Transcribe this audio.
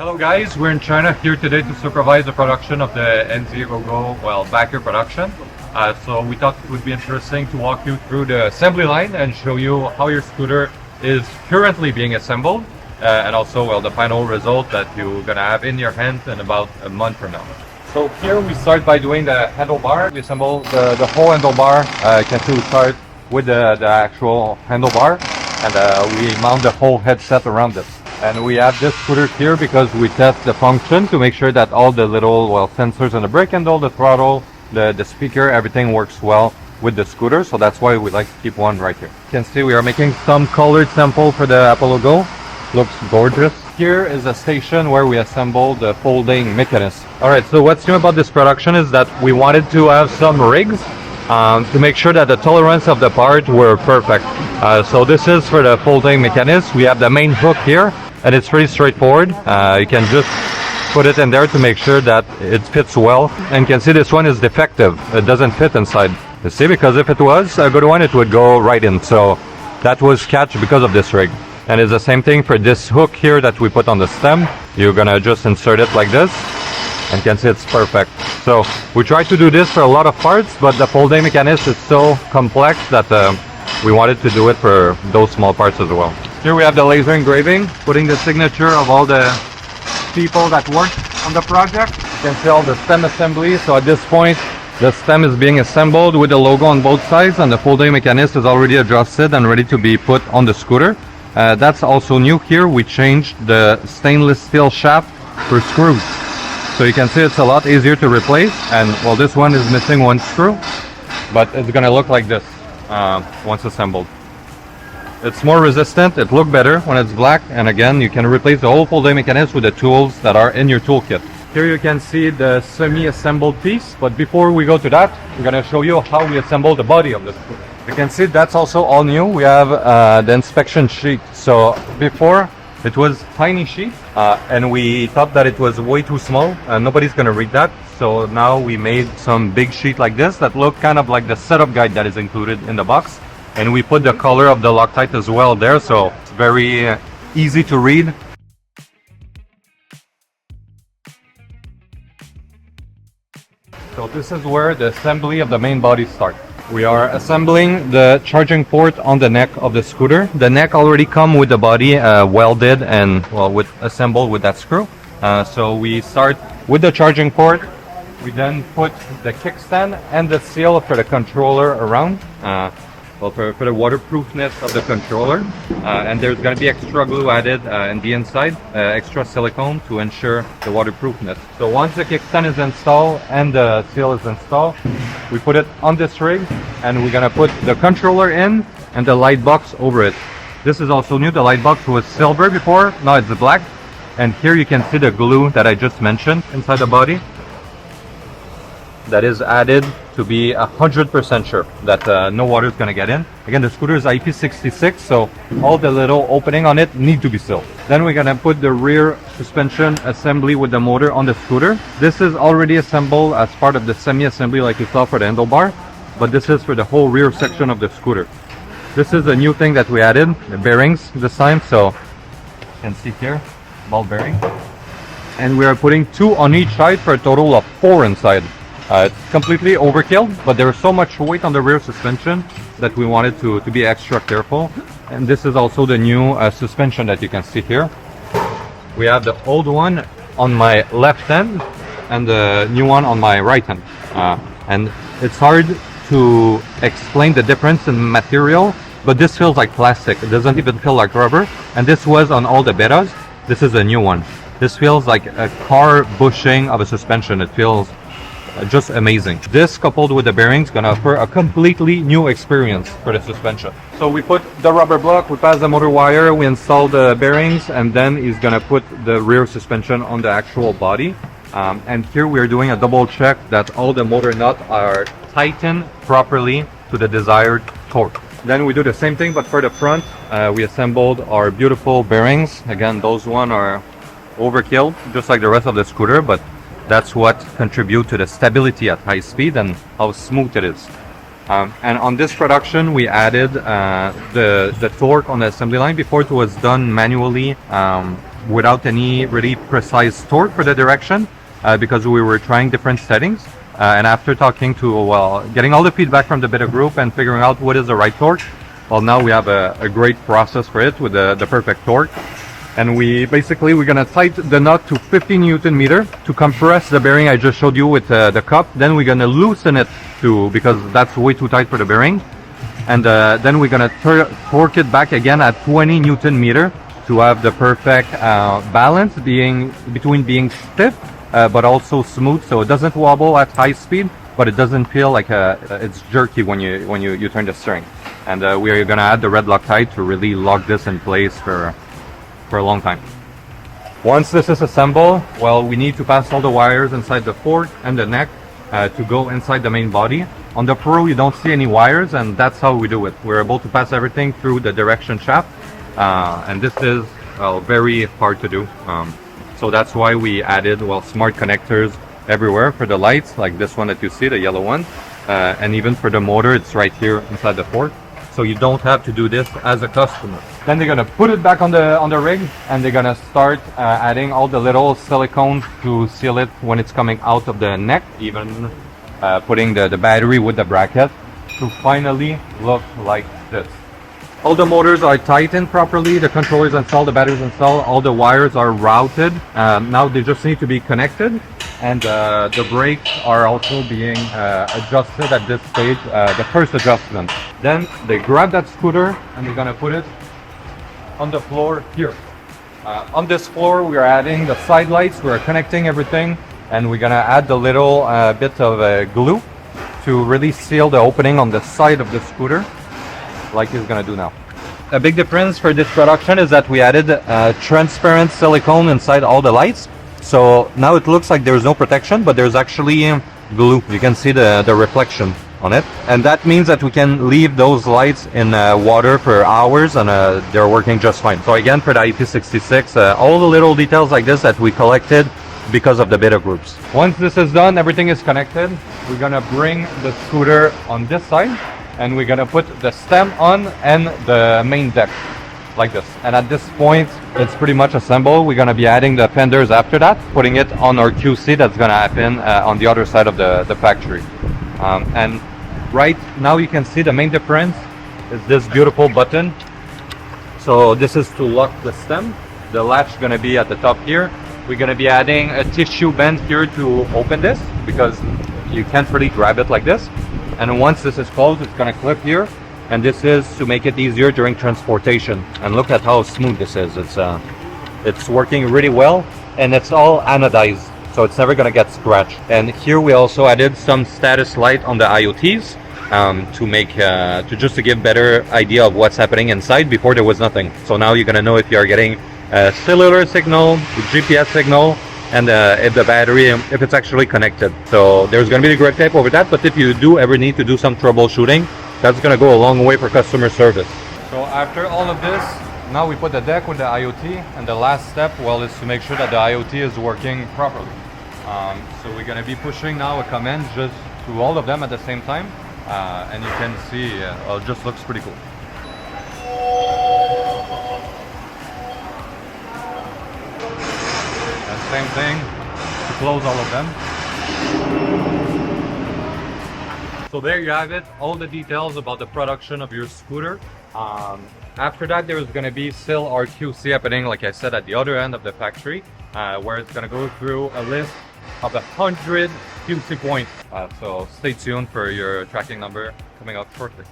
Hello guys, we're in China here today to supervise the production of the N0Go, backer production. So we thought it would be interesting to walk you through the assembly line and show you how your scooter is currently being assembled and also the final result that you're gonna have in your hands in about a month from now. So here we start by doing the handlebar. We assemble the whole handlebar. You can see we start with the actual handlebar and we mount the whole headset around this. And we have this scooter here because we test the function to make sure that all the little sensors on the brake handle, the throttle, the speaker, everything works well with the scooter. So that's why we like to keep one right here. You can see we are making some colored sample for the Apollo Go. Looks gorgeous. Here is a station where we assemble the folding mechanism. Alright, so what's new about this production is that we wanted to have some rigs to make sure that the tolerance of the part were perfect. So this is for the folding mechanism. We have the main hook here and it's pretty straightforward. You can just put it in there to make sure that it fits well. And you can see this one is defective. It doesn't fit inside. You see, because if it was a good one, it would go right in. So that was catch because of this rig. And it's the same thing for this hook here that we put on the stem. You're gonna just insert it like this and you can see it's perfect. So we try to do this for a lot of parts, but the folding mechanism is so complex that we wanted to do it for those small parts as well. Here we have the laser engraving, putting the signature of all the people that worked on the project. You can see all the stem assembly. So at this point, the stem is being assembled with the logo on both sides and the folding mechanism is already adjusted and ready to be put on the scooter. That's also new here. We changed the stainless steel shaft for screws. So you can see it's a lot easier to replace. And this one is missing one screw, but it's gonna look like this once assembled. It's more resistant, it looks better when it's black, and again you can replace the whole folding mechanism with the tools that are in your toolkit. Here you can see the semi-assembled piece, but before we go to that, we're gonna show you how we assemble the body of the scooter. You can see that's also all new. We have the inspection sheet. So before it was tiny sheet and we thought that it was way too small and nobody's gonna read that. So now we made some big sheet like this that look kind of like the setup guide that is included in the box. And we put the color of the Loctite as well there, so it's very easy to read. So this is where the assembly of the main body starts. We are assembling the charging port on the neck of the scooter. The neck already come with the body welded and assembled with that screw. So we start with the charging port. We then put the kickstand and the seal for the controller around. For the waterproofness of the controller, and there's going to be extra glue added in the inside, extra silicone to ensure the waterproofness. So once the kickstand is installed and the seal is installed, we put it on this rig and we're going to put the controller in and the light box over it. This is also new. The light box was silver before, now it's black, and here you can see the glue that I just mentioned inside the body that is added to be 100% sure that no water is going to get in. Again, the scooter is IP66, so all the little opening on it need to be sealed. Then we're going to put the rear suspension assembly with the motor on the scooter. This is already assembled as part of the semi-assembly like you saw for the handlebar, but this is for the whole rear section of the scooter. This is a new thing that we added, the bearings this time, so you can see here, ball bearing. And we are putting 2 on each side for a total of 4 inside. It's completely overkill, but there is so much weight on the rear suspension that we wanted to be extra careful. And this is also the new suspension that you can see here. We have the old one on my left hand and the new one on my right hand. And it's hard to explain the difference in material, but this feels like plastic. It doesn't even feel like rubber. And this was on all the betas. This is a new one. This feels like a car bushing of a suspension. It feels just amazing. This coupled with the bearings gonna offer a completely new experience for the suspension. So we put the rubber block, we pass the motor wire, we install the bearings, and then he's gonna put the rear suspension on the actual body. And here we're doing a double check that all the motor nuts are tightened properly to the desired torque. Then we do the same thing, but for the front, we assembled our beautiful bearings. Again, those one are overkill, just like the rest of the scooter, but that's what contributes to the stability at high speed and how smooth it is. And on this production, we added the torque on the assembly line. Before it was done manually without any really precise torque for the direction because we were trying different settings. And after talking to, getting all the feedback from the beta group and figuring out what is the right torque, well, now we have a great process for it with the perfect torque. And we're gonna tighten the nut to 50 Newton meter to compress the bearing I just showed you with the cup. Then we're gonna loosen it because that's way too tight for the bearing. And then we're gonna torque it back again at 20 Newton meter to have the perfect balance between being stiff but also smooth, so it doesn't wobble at high speed, but it doesn't feel like it's jerky when you turn the steering. And we're gonna add the red Loctite to really lock this in place for a long time. Once this is assembled, well, we need to pass all the wires inside the fork and the neck to go inside the main body. On the Pro, you don't see any wires, and that's how we do it. We're able to pass everything through the direction shaft, and this is very hard to do. So that's why we added smart connectors everywhere for the lights, like this one that you see, the yellow one, and even for the motor, it's right here inside the fork. So you don't have to do this as a customer. Then they're gonna put it back on the rig, and they're gonna start adding all the little silicone to seal it when it's coming out of the neck, even putting the battery with the bracket to finally look like this. All the motors are tightened properly, the controllers installed, the batteries installed, all the wires are routed. Now they just need to be connected, and the brakes are also being adjusted at this stage, the first adjustment. Then they grab that scooter and they're gonna put it on the floor here. On this floor we are adding the side lights, we're connecting everything, and we're gonna add the little bit of glue to really seal the opening on the side of the scooter, like he's gonna do now. A big difference for this production is that we added transparent silicone inside all the lights. So now it looks like there's no protection, but there's actually glue. You can see the reflection on it. And that means that we can leave those lights in water for hours, and they're working just fine. So again, for the IP66, all the little details like this that we collected because of the beta groups. Once this is done, everything is connected. We're gonna bring the scooter on this side, and we're gonna put the stem on and the main deck like this. And at this point, it's pretty much assembled. We're gonna be adding the fenders after that, putting it on our QC that's gonna happen on the other side of the factory. And right now you can see the main difference is this beautiful button. So this is to lock the stem. The latch is gonna be at the top here. We're gonna be adding a tissue band here to open this because you can't really grab it like this. And once this is closed, it's gonna clip here, and this is to make it easier during transportation. And look at how smooth this is. It's working really well, and it's all anodized, so it's never gonna get scratched. And here we also added some status light on the IoTs to give better idea of what's happening inside. Before there was nothing, so now you're gonna know if you are getting a cellular signal, GPS signal, and if the battery, if it's actually connected. So there's going to be the grip tape over that, but if you do ever need to do some troubleshooting, that's going to go a long way for customer service. So after all of this, now we put the deck with the IoT, and the last step, is to make sure that the IoT is working properly. So we're going to be pushing now a command just to all of them at the same time, and you can see it just looks pretty cool. Same thing to close all of them. So there you have it, all the details about the production of your scooter. After that, there's going to be still our QC happening, like I said, at the other end of the factory, where it's going to go through a list of 100 QC points. So stay tuned for your tracking number coming out shortly.